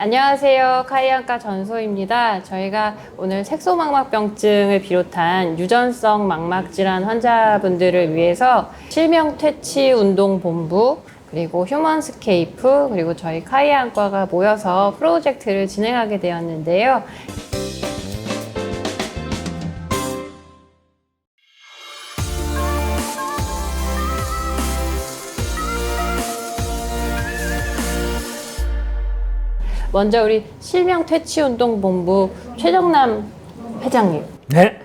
안녕하세요. 카이안과 전소입니다. 저희가 오늘 색소망막병증을 비롯한 유전성 망막질환 환자분들을 위해서 실명퇴치운동본부 그리고 휴먼스케이프 그리고 저희 카이안과가 모여서 프로젝트를 진행하게 되었는데요. 먼저 우리 실명퇴치운동본부 최정남 회장님. 네,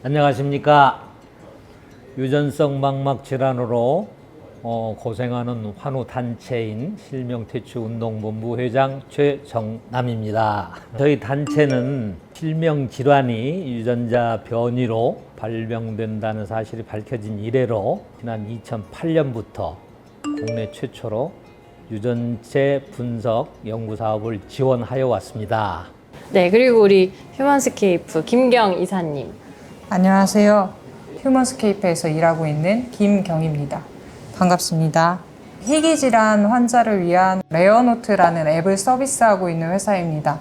안녕하십니까. 유전성 망막 질환으로 고생하는 환우 단체인 실명퇴치운동본부 회장 최정남입니다. 저희 단체는 실명 질환이 유전자 변이로 발병된다는 사실이 밝혀진 이래로 지난 2008년부터 국내 최초로 유전체 분석 연구 사업을 지원하여 왔습니다. 네, 그리고 우리 휴먼스케이프 김경 이사님. 안녕하세요. 휴먼스케이프에서 일하고 있는 김경입니다. 반갑습니다. 희귀질환 환자를 위한 레어노트라는 앱을 서비스하고 있는 회사입니다.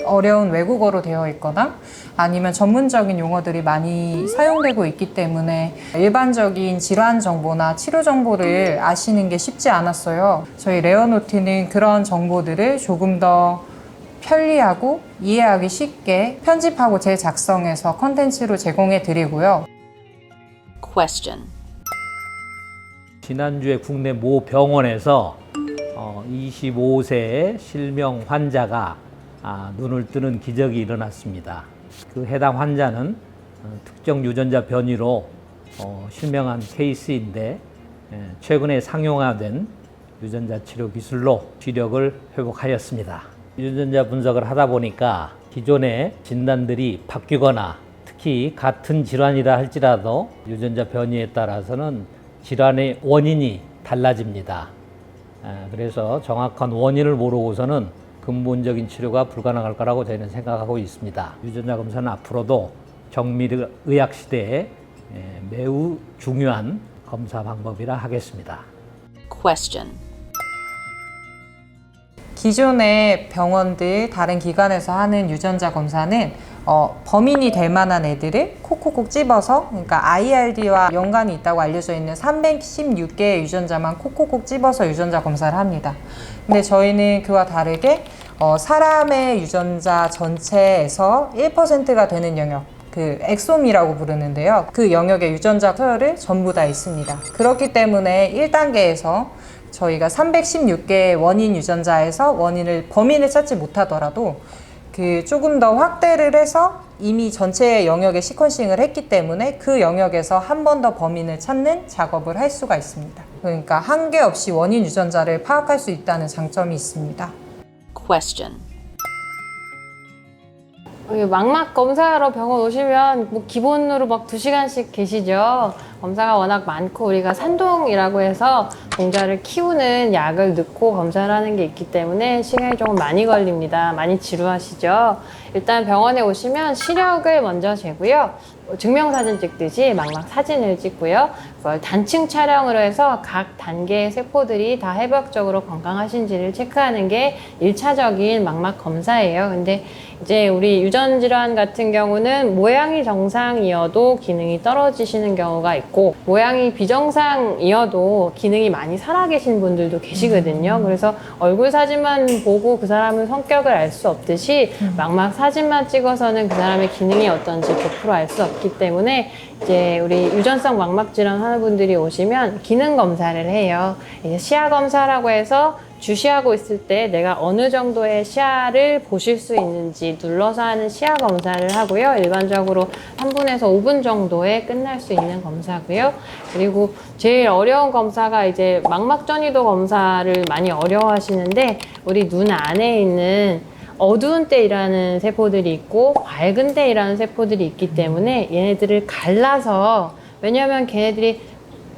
어려운 외국어로 되어 있거나 아니면 전문적인 용어들이 많이 사용되고 있기 때문에 일반적인 질환 정보나 치료 정보를 아시는 게 쉽지 않았어요. 저희 레어노트는 그런 정보들을 조금 더 편리하고 이해하기 쉽게 편집하고 재작성해서 컨텐츠로 제공해 드리고요. Question. 지난주에 국내 모 병원에서 25세 실명 환자가 눈을 뜨는 기적이 일어났습니다. 그 해당 환자는 특정 유전자 변이로 실명한 케이스인데 최근에 상용화된 유전자 치료 기술로視力을 회복하였습니다. 유전자 분석을 하다 보니까 기존의 진단들이 바뀌거나 특히 같은 질환이라 할지라도 유전자 변이에 따라서는 질환의 원인이 달라집니다. 그래서 정확한 원인을 모르고서는 근본적인 치료가 불가능할 거라고 저희는 생각하고 있습니다. 유전자 검사는 앞으로도 정밀의학 시대에 매우 중요한 검사 방법이라 하겠습니다. Question. 기존의 병원들, 다른 기관에서 하는 유전자 검사는 범인이 될 만한 애들을 콕콕콕 집어서, 그러니까 IRD와 연관이 있다고 알려져 있는 316개의 유전자만 콕콕콕 집어서 유전자 검사를 합니다. 근데 저희는 그와 다르게 사람의 유전자 전체에서 1%가 되는 영역, 그 엑솜이라고 부르는데요. 그 영역의 유전자 서열을 전부 다 있습니다. 그렇기 때문에 1단계에서 저희가 316개의 원인 유전자에서 범인을 찾지 못하더라도 조금 더 확대를 해서 이미 전체 영역의 시퀀싱을 했기 때문에 그 영역에서 한 번 더 범인을 찾는 작업을 할 수가 있습니다. 그러니까 한계 없이 원인 유전자를 파악할 수 있다는 장점이 있습니다. Question. 망막 검사하러 병원 오시면 뭐 기본으로 막 2시간씩 계시죠. 검사가 워낙 많고 우리가 산동이라고 해서 동자를 키우는 약을 넣고 검사를 하는 게 있기 때문에 시간이 조금 많이 걸립니다. 많이 지루하시죠? 일단 병원에 오시면 시력을 먼저 재고요. 증명사진 찍듯이 망막 사진을 찍고요. 그걸 단층 촬영으로 해서 각 단계의 세포들이 다 회복적으로 건강하신지를 체크하는 게 1차적인 망막 검사예요. 근데 이제 우리 유전질환 같은 경우는 모양이 정상이어도 기능이 떨어지시는 경우가 있고 모양이 비정상이어도 기능이 많이 살아계신 분들도 계시거든요. 그래서 얼굴 사진만 보고 그 사람의 성격을 알 수 없듯이 망막 사진만 찍어서는 그 사람의 기능이 어떤지 100% 알 수 없기 때문에 이제 우리 유전성 망막 질환 환자분들이 오시면 기능 검사를 해요. 이제 시야 검사라고 해서 주시하고 있을 때 내가 어느 정도의 시야를 보실 수 있는지 눌러서 하는 시야 검사를 하고요. 일반적으로 3분에서 5분 정도에 끝날 수 있는 검사고요. 그리고 제일 어려운 검사가 이제 망막 전이도 검사를 많이 어려워하시는데 우리 눈 안에 있는 어두운 때이라는 세포들이 있고 밝은 때이라는 세포들이 있기 때문에 얘네들을 갈라서, 왜냐하면 걔네들이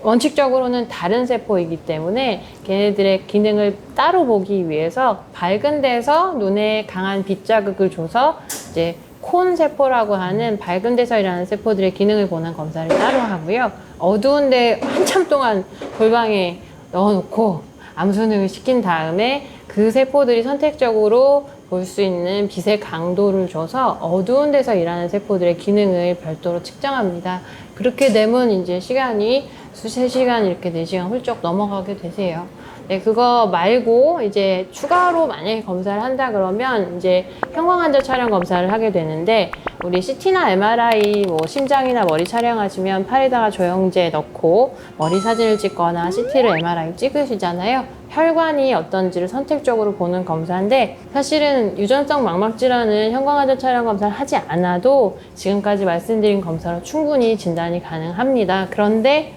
원칙적으로는 다른 세포이기 때문에 걔네들의 기능을 따로 보기 위해서 밝은 데서 눈에 강한 빛 자극을 줘서 이제 콘 세포라고 하는 밝은 데서 일하는 세포들의 기능을 보는 검사를 따로 하고요. 어두운 데 한참 동안 골방에 넣어놓고 암순응을 시킨 다음에 그 그 세포들이 선택적으로 볼 수 있는 빛의 강도를 줘서 어두운 데서 일하는 세포들의 기능을 별도로 측정합니다. 그렇게 되면 이제 시간이 두세 시간 이렇게 4시간 훌쩍 넘어가게 되세요. 네, 그거 말고 이제 추가로 만약에 검사를 한다 그러면 이제 형광환자 촬영 검사를 하게 되는데, 우리 CT나 MRI 뭐 심장이나 머리 촬영하시면 팔에다가 조영제 넣고 머리 사진을 찍거나 CT를 MRI 찍으시잖아요. 혈관이 어떤지를 선택적으로 보는 검사인데, 사실은 유전성 망막 질환은 형광환자 촬영 검사를 하지 않아도 지금까지 말씀드린 검사로 충분히 진단이 가능합니다. 그런데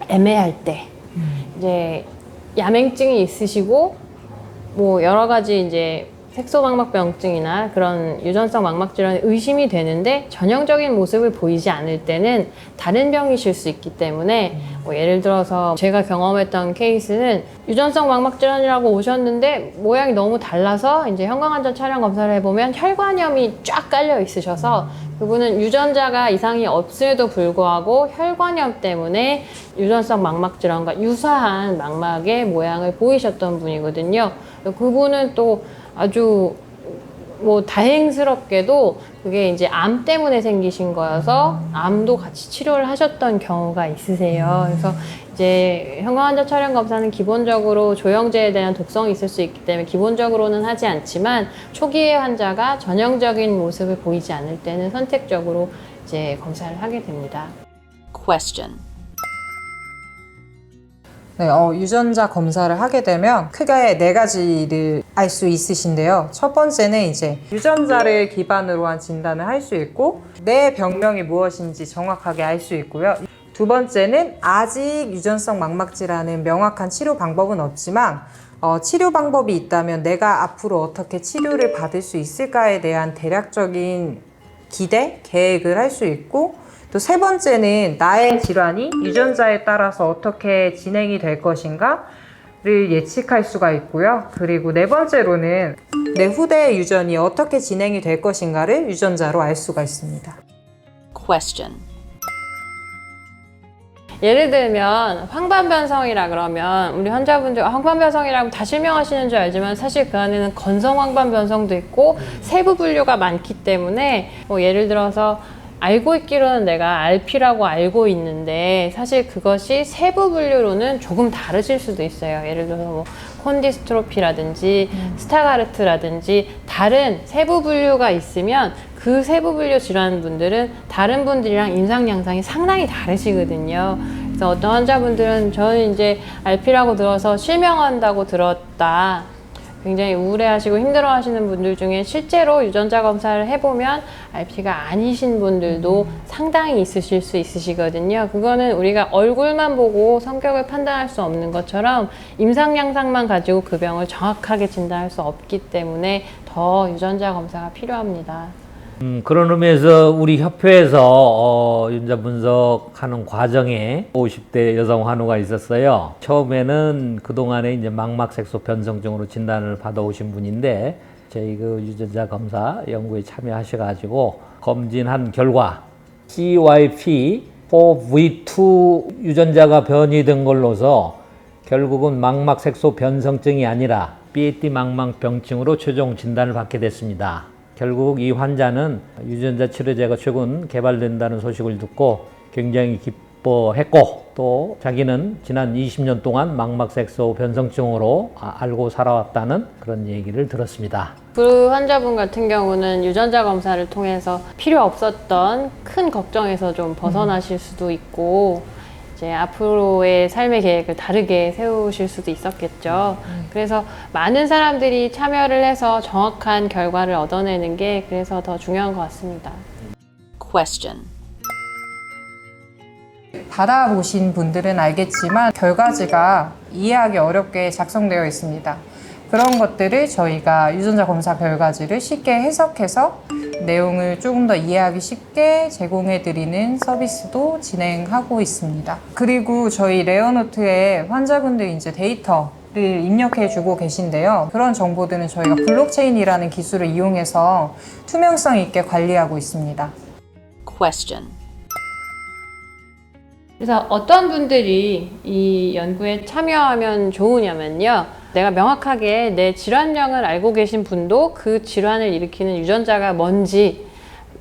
애매할 때 이제 야맹증이 있으시고 뭐 여러 가지 이제 색소망막병증이나 그런 유전성 망막 질환에 의심이 되는데 전형적인 모습을 보이지 않을 때는 다른 병이실 수 있기 때문에, 뭐 예를 들어서 제가 경험했던 케이스는 유전성 망막 질환이라고 오셨는데 모양이 너무 달라서 이제 형광환자 촬영 검사를 해보면 혈관염이 쫙 깔려 있으셔서, 그분은 유전자가 이상이 없음에도 불구하고 혈관염 때문에 유전성 망막 질환과 유사한 망막의 모양을 보이셨던 분이거든요. 그분은 또 아주 뭐 다행스럽게도 그게 이제 암 때문에 생기신 거여서 암도 같이 치료를 하셨던 경우가 있으세요. 그래서 이제 형광환자 촬영 검사는 기본적으로 조영제에 대한 독성이 있을 수 있기 때문에 기본적으로는 하지 않지만, 초기의 환자가 전형적인 모습을 보이지 않을 때는 선택적으로 이제 검사를 하게 됩니다. Question. 네, 유전자 검사를 하게 되면 크게 4가지를 알 수 있으신데요. 첫 번째는 이제 유전자를 기반으로 한 진단을 할 수 있고, 내 병명이 무엇인지 정확하게 알 수 있고요. 두 번째는 아직 유전성 망막 질환은 명확한 치료 방법은 없지만 치료 방법이 있다면 내가 앞으로 어떻게 치료를 받을 수 있을까에 대한 대략적인 기대, 계획을 할 수 있고, 또 세 번째는 나의 질환이 유전자에 따라서 어떻게 진행이 될 것인가를 예측할 수가 있고요. 그리고 네 번째로는 내 후대의 유전이 어떻게 진행이 될 것인가를 유전자로 알 수가 있습니다. Question. 예를 들면 황반변성이라 그러면 우리 환자분들 황반변성이라면 다 실명하시는 줄 알지만 사실 그 안에는 건성 황반변성도 있고 세부 분류가 많기 때문에, 뭐 예를 들어서 알고 있기로는 내가 RP라고 알고 있는데 사실 그것이 세부 분류로는 조금 다르실 수도 있어요. 예를 들어서 뭐 콘디스트로피라든지 스타가르트라든지 다른 세부 분류가 있으면 그 세부 분류 질환 분들은 다른 분들이랑 임상 양상이 상당히 다르시거든요. 그래서 어떤 환자분들은 저는 이제 RP라고 들어서 실명한다고 들었다, 굉장히 우울해하시고 힘들어하시는 분들 중에 실제로 유전자 검사를 해보면 RP가 아니신 분들도 상당히 있으실 수 있으시거든요. 그거는 우리가 얼굴만 보고 성격을 판단할 수 없는 것처럼 임상 양상만 가지고 그 병을 정확하게 진단할 수 없기 때문에 더 유전자 검사가 필요합니다. 그런 의미에서 우리 협회에서 유전자 분석하는 과정에 50대 여성 환우가 있었어요. 처음에는 그동안에 이제 망막색소 변성증으로 진단을 받아오신 분인데, 저희 그 유전자 검사 연구에 참여하셔가지고 검진한 결과 CYP4V2 유전자가 변이된 걸로서 결국은 망막색소 변성증이 아니라 BAT 망막병증으로 최종 진단을 받게 됐습니다. 결국 이 환자는 유전자 치료제가 최근 개발된다는 소식을 듣고 굉장히 기뻐했고, 또 자기는 지난 20년 동안 망막색소 변성증으로 알고 살아왔다는 그런 얘기를 들었습니다. 그 환자분 같은 경우는 유전자 검사를 통해서 필요 없었던 큰 걱정에서 좀 벗어나실 수도 있고, 이제 앞으로의 삶의 계획을 다르게 세우실 수도 있었겠죠. 그래서 많은 사람들이 참여를 해서 정확한 결과를 얻어내는 게 그래서 더 중요한 것 같습니다. Question. 받아보신 분들은 알겠지만 결과지가 이해하기 어렵게 작성되어 있습니다. 그런 것들을 저희가 유전자 검사 결과지를 쉽게 해석해서 내용을 조금 더 이해하기 쉽게 제공해드리는 서비스도 진행하고 있습니다. 그리고 저희 레어노트에 환자분들 이제 데이터를 입력해주고 계신데요. 그런 정보들은 저희가 블록체인이라는 기술을 이용해서 투명성 있게 관리하고 있습니다. Question. 그래서 어떤 분들이 이 연구에 참여하면 좋으냐면요. 내가 명확하게 내 질환명을 알고 계신 분도 그 질환을 일으키는 유전자가 뭔지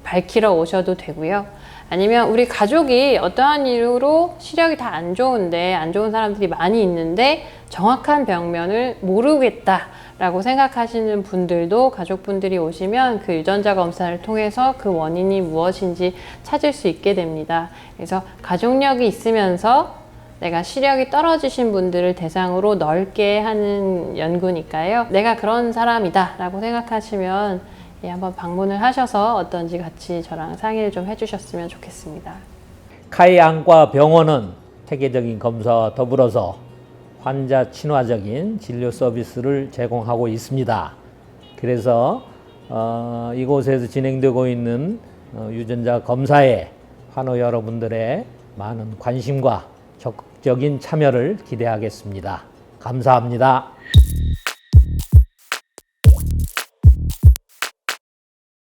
밝히러 오셔도 되고요. 아니면 우리 가족이 어떠한 이유로 시력이 다 안 좋은데, 안 좋은 사람들이 많이 있는데 정확한 병면을 모르겠다라고 생각하시는 분들도 가족분들이 오시면 그 유전자 검사를 통해서 그 원인이 무엇인지 찾을 수 있게 됩니다. 그래서 가족력이 있으면서 내가 시력이 떨어지신 분들을 대상으로 넓게 하는 연구니까요. 내가 그런 사람이다 라고 생각하시면 한번 방문을 하셔서 어떤지 같이 저랑 상의를 좀 해주셨으면 좋겠습니다. 카이 안과 병원은 체계적인 검사와 더불어서 환자 친화적인 진료 서비스를 제공하고 있습니다. 그래서 이곳에서 진행되고 있는 유전자 검사에 환우 여러분들의 많은 관심과 적극적인 참여를 기대하겠습니다. 감사합니다.